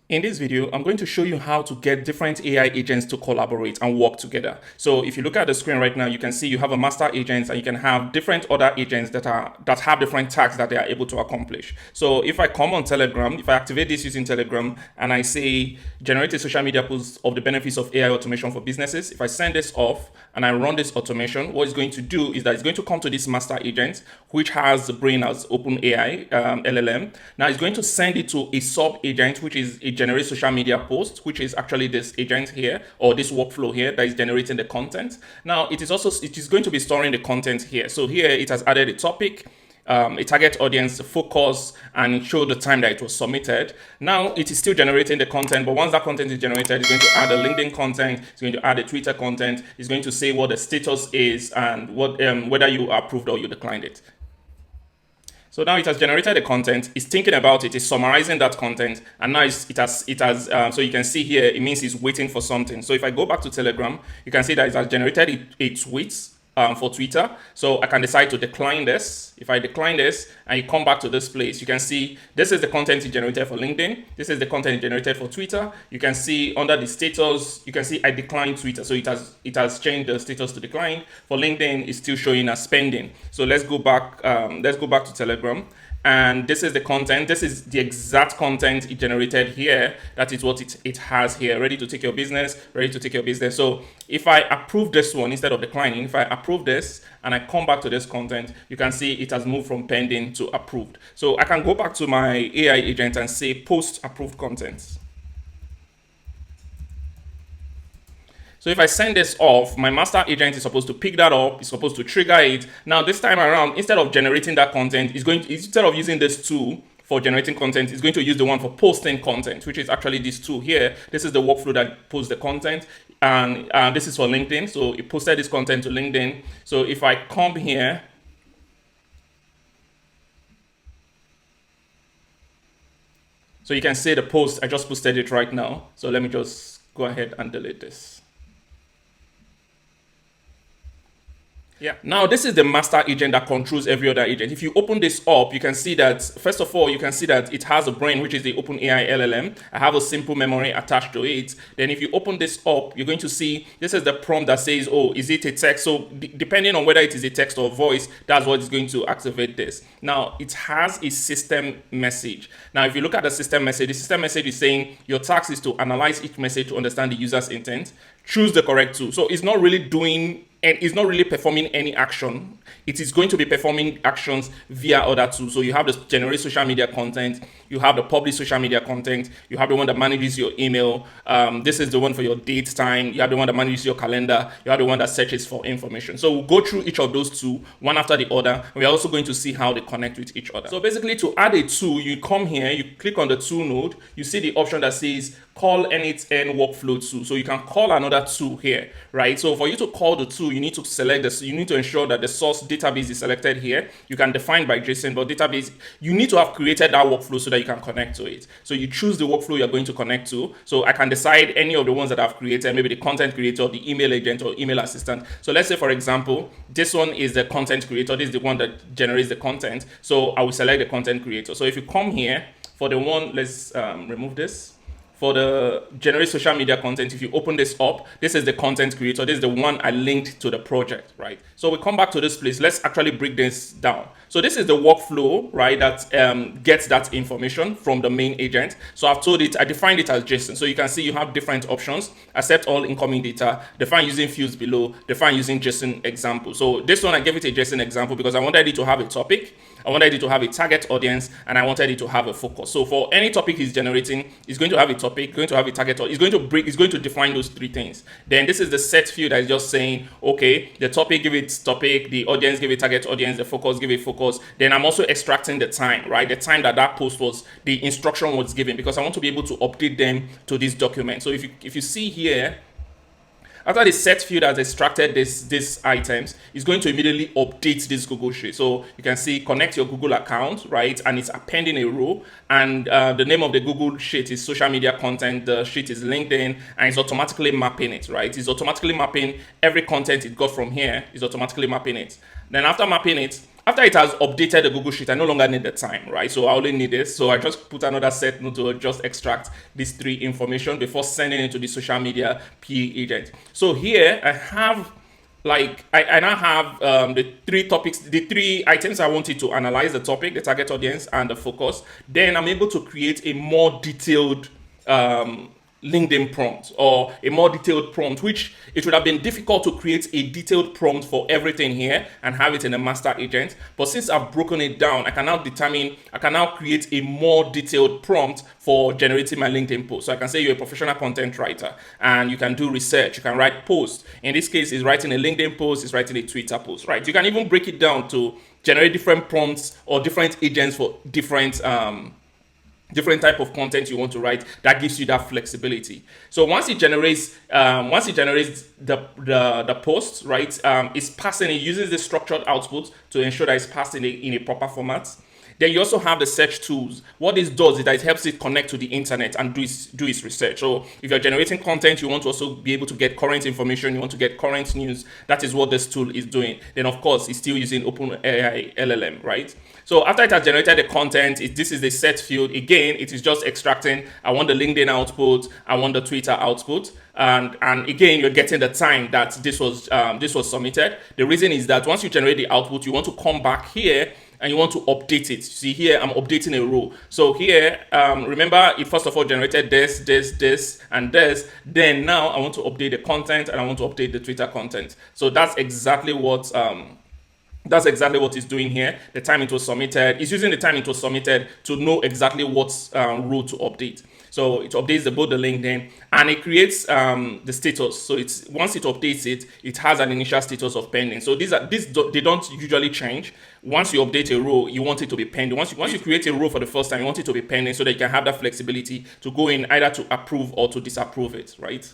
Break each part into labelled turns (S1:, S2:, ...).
S1: In this video, I'm going to show you how to get different AI agents to collaborate and work together. So if you look at the screen right now, you can see you have a master agent and you can have different other agents that have different tasks that they are able to accomplish. So if I come on Telegram, if I activate this using Telegram and I say generate a social media post of the benefits of AI automation for businesses, if I send this off and I run this automation, what it's going to do is that it's going to come to this master agent, which has the brain as OpenAI LLM. Now it's going to send it to a sub agent, which is a generate social media post, which is actually this agent here or this workflow here that is generating the content. Now it is going to be storing the content here. So here it has added a topic, a target audience, focus, and show the time that it was submitted. Now it is still generating the content, but once that content is generated, it's going to add a LinkedIn content, it's going to add a Twitter content, it's going to say what the status is and what whether you approved or you declined it. So now it has generated the content, it's thinking about it, it's summarizing that content, and now so you can see here, it means it's waiting for something. So if I go back to Telegram, you can see that it has generated a tweet for Twitter. So I can decide to decline this. If I decline this and you come back to this place, you can see this is the content it generated for LinkedIn. This is the content it generated for Twitter. You can see under the status, you can see I declined Twitter. So it has changed the status to decline. For LinkedIn, it's still showing as pending. So let's go back to Telegram. And this is the content. This is the exact content it generated here. That is what it has here. Ready to take your business, ready to take your business. So if I approve this one instead of declining, if I approve this and I come back to this content, you can see it has moved from pending to approved. So I can go back to my AI agent and say post approved content. So if I send this off, my master agent is supposed to pick that up, it's supposed to trigger it. Now this time around, instead of generating that content, instead of using this tool for generating content, it's going to use the one for posting content, which is actually this tool here. This is the workflow that posts the content, and this is for LinkedIn. So it posted this content to LinkedIn. So if I come here, so you can see the post, I just posted it right now. So let me just go ahead and delete this. Yeah. Now this is the master agent that controls every other agent. If you open this up, you can see that, first of all, you can see that it has a brain, which is the OpenAI LLM. I have a simple memory attached to it. Then if you open this up, you're going to see, this is the prompt that says, oh, is it a text? So depending on whether it is a text or voice, that's what is going to activate this. Now it has a system message. Now, if you look at the system message is saying your task is to analyze each message to understand the user's intent, choose the correct tool. So it's not really doing, and it's not really performing any action. It is going to be performing actions via other tools. So you have the generate social media content, you have the publish social media content, you have the one that manages your email. This is the one for your date time. You have the one that manages your calendar. You have the one that searches for information. So we'll go through each of those two, one after the other. And we're also going to see how they connect with each other. So basically, to add a tool, you come here, you click on the tool node, you see the option that says call n8n workflow tool. So you can call another tool here, right? So for you to call the tool, you need to select this. You need to ensure that the source database is selected here. You can define by JSON, but database, you need to have created that workflow so that you can connect to it. So you choose the workflow you're going to connect to. So I can decide any of the ones that I've created, maybe the content creator, the email agent, or email assistant. So let's say, for example, this one is the content creator. This is the one that generates the content. So I will select the content creator. So if you come here for the one, let's remove this. For the generate social media content, if you open this up, this is the content creator. This is the one I linked to the project, right? So we come back to this place. Let's actually break this down. So this is the workflow, right, that gets that information from the main agent. So I've told it, I defined it as JSON. So you can see you have different options: accept all incoming data, define using fields below, define using JSON example. So this one, I gave it a JSON example because I wanted it to have a topic, I wanted it to have a target audience, and I wanted it to have a focus. So for any topic he's generating, it's going to have a topic, going to have a target audience. It's going to define those three things. Then this is the set field that is just saying, okay, the topic, give it topic, the audience, give it target audience, the focus, give it focus. Then I'm also extracting the time, right? The time that post was, the instruction was given, because I want to be able to update them to this document. So if you see here, after the set field has extracted these items, it's going to immediately update this Google Sheet. So you can see connect your Google account, right? And it's appending a row. And the name of the Google Sheet is social media content. The sheet is LinkedIn, and it's automatically mapping it, right? It's automatically mapping every content it got from here. It's automatically mapping it. Then after mapping it, after it has updated the Google Sheet, I no longer need the time, right? So I only need this. So I just put another set node to just extract these three information before sending it to the social media PA agent. So here I have I now have the three topics, the three items I wanted to analyze: the topic, the target audience, and the focus. Then I'm able to create a more detailed LinkedIn prompt, or a more detailed prompt, which it would have been difficult to create a detailed prompt for everything here and have it in a master agent. But since I've broken it down, I can now create a more detailed prompt for generating my LinkedIn post. So I can say you're a professional content writer and you can do research, you can write posts. In this case, it's writing a LinkedIn post, it's writing a Twitter post, right? You can even break it down to generate different prompts or different agents for different type of content you want to write. That gives you that flexibility. So once it generates the post, right, it's passing, it uses the structured output to ensure that it's passed in a proper format. Then you also have the search tools. What this does is that it helps it connect to the internet and do its research. So if you're generating content, you want to also be able to get current information, you want to get current news. That is what this tool is doing. Then of course, it's still using OpenAI LLM, right? So after it has generated the content, this is the set field. Again, it is just extracting. I want the LinkedIn output, I want the Twitter output. And again, you're getting the time that this was submitted. The reason is that once you generate the output, you want to come back here and you want to update it. See here, I'm updating a row. So here, remember, it first of all generated this, and this. Then now I want to update the content and I want to update the Twitter content. So that's exactly what it's doing here. The time it was submitted. It's using the time it was submitted to know exactly what row to update. So it updates both the LinkedIn and it creates the status. So it's once it updates it, it has an initial status of pending. So they don't usually change. Once you update a row, you want it to be pending. Once you create a row for the first time, you want it to be pending so that you can have that flexibility to go in either to approve or to disapprove it, right?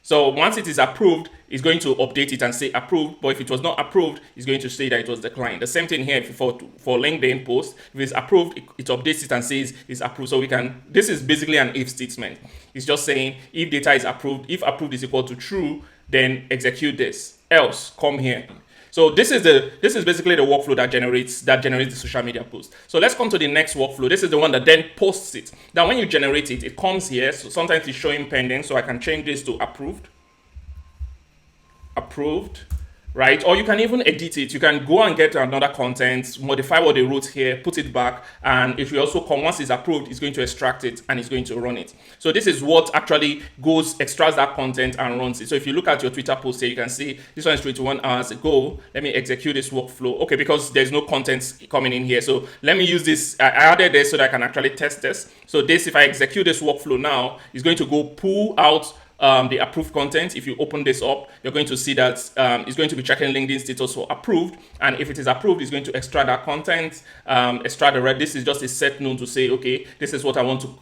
S1: So once it is approved, it's going to update it and say approved. But if it was not approved, it's going to say that it was declined. The same thing here for LinkedIn post. If it's approved, it updates it and says it's approved. So this is basically an if statement. It's just saying if data is approved, if approved is equal to true, then execute this. Else, come here. So this is basically the workflow that generates the social media post. So let's come to the next workflow. This is the one that then posts it. Now when you generate it, it comes here. So sometimes it's showing pending. So I can change this to approved. Approved. Right? Or you can even edit it. You can go and get another content, modify what they wrote here, put it back, and if you also come, once it's approved, it's going to extract it and it's going to run it. So this is what actually extracts that content and runs it. So if you look at your Twitter post here, you can see this one is 21 hours ago. Let me execute this workflow. Okay, because there's no content coming in here. So let me use this. I added this so that I can actually test this. So this, if I execute this workflow now, it's going to go pull out the approved content. If you open this up, you're going to see that it's going to be checking LinkedIn status for approved, and if it is approved, it's going to extract that content, extract the red. This is just a set node to say, okay, this is what I want to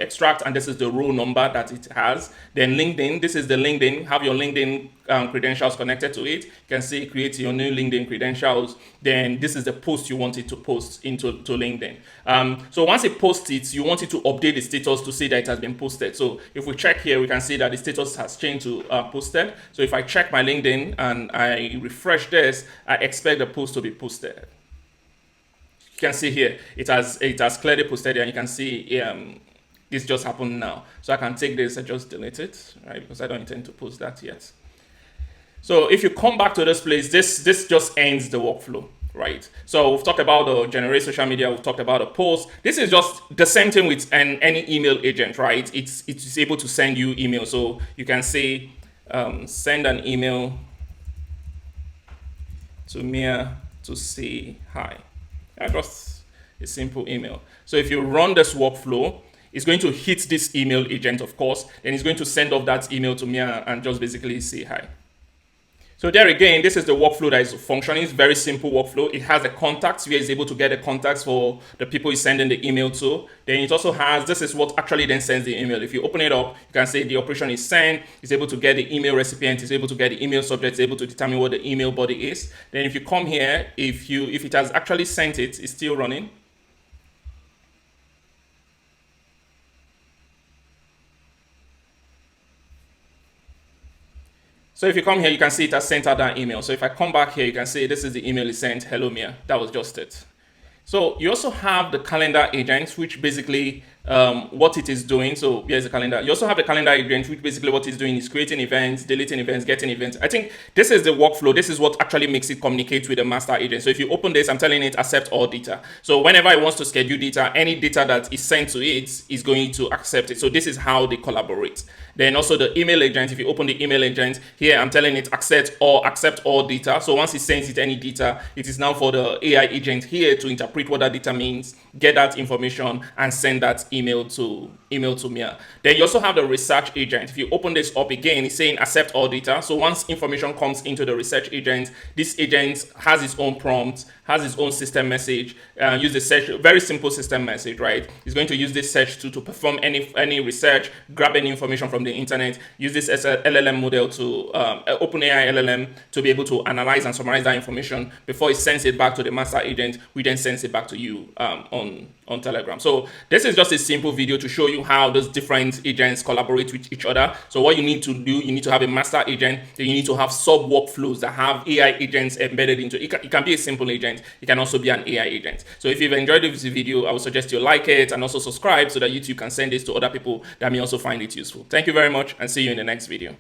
S1: extract, and this is the row number that it has. Then LinkedIn, this is the LinkedIn. Have your LinkedIn credentials connected to it. You can see create your new LinkedIn credentials. Then this is the post you want it to post into LinkedIn. So once it posts it, you want it to update the status to say that it has been posted. So if we check here, we can see that the status has changed to posted. So if I check my LinkedIn and I refresh this, I expect the post to be posted. You can see here it has clearly posted, and you can see this just happened now. So I can take this and just delete it, right? Because I don't intend to post that yet. So if you come back to this place, this just ends the workflow, right? So we've talked about the generate social media, we've talked about a post. This is just the same thing with any email agent, right? It's able to send you email. So you can say send an email to Mia to say hi. Just a simple email. So if you run this workflow, it's going to hit this email agent, of course, and it's going to send off that email to Mia and just basically say hi. So there again, this is the workflow that is functioning. It's a very simple workflow. It has the contacts where it's able to get the contacts for the people he's sending the email to. Then it also has, this is what actually then sends the email. If you open it up, you can say the operation is sent. It's able to get the email recipient. It's able to get the email subject. It's able to determine what the email body is. Then if you come here, if it has actually sent it, it's still running. So if you come here, you can see it has sent out that email. So if I come back here, you can see this is the email it sent. Hello, Mia. That was just it. So you also have the calendar agent, which basically what it is doing. So here's the calendar. You also have the calendar agent, which basically what it's doing is creating events, deleting events, getting events. I think this is the workflow. This is what actually makes it communicate with the master agent. So if you open this, I'm telling it accept all data. So whenever it wants to schedule data, any data that is sent to it is going to accept it. So this is how they collaborate. Then also the email agent, if you open the email agent, here I'm telling it accept all data. So once it sends it any data, it is now for the AI agent here to interpret what that data means, get that information, and send that email to Mia. Then you also have the research agent. If you open this up again, it's saying accept all data. So once information comes into the research agent, this agent has its own prompt, has its own system message, use the search, very simple system message, right? It's going to use this search to perform any research, grab any information from the internet, use this as a LLM model to OpenAI LLM to be able to analyze and summarize that information before it sends it back to the master agent, who then sends it back to you on Telegram. So this is just a simple video to show you how those different agents collaborate with each other. So what you need to do, you need to have a master agent, then you need to have sub workflows that have AI agents embedded into it. It can be a simple agent, it can also be an AI agent. So if you've enjoyed this video, I would suggest you like it and also subscribe so that YouTube can send this to other people that may also find it useful. Thank you very much, and see you in the next video.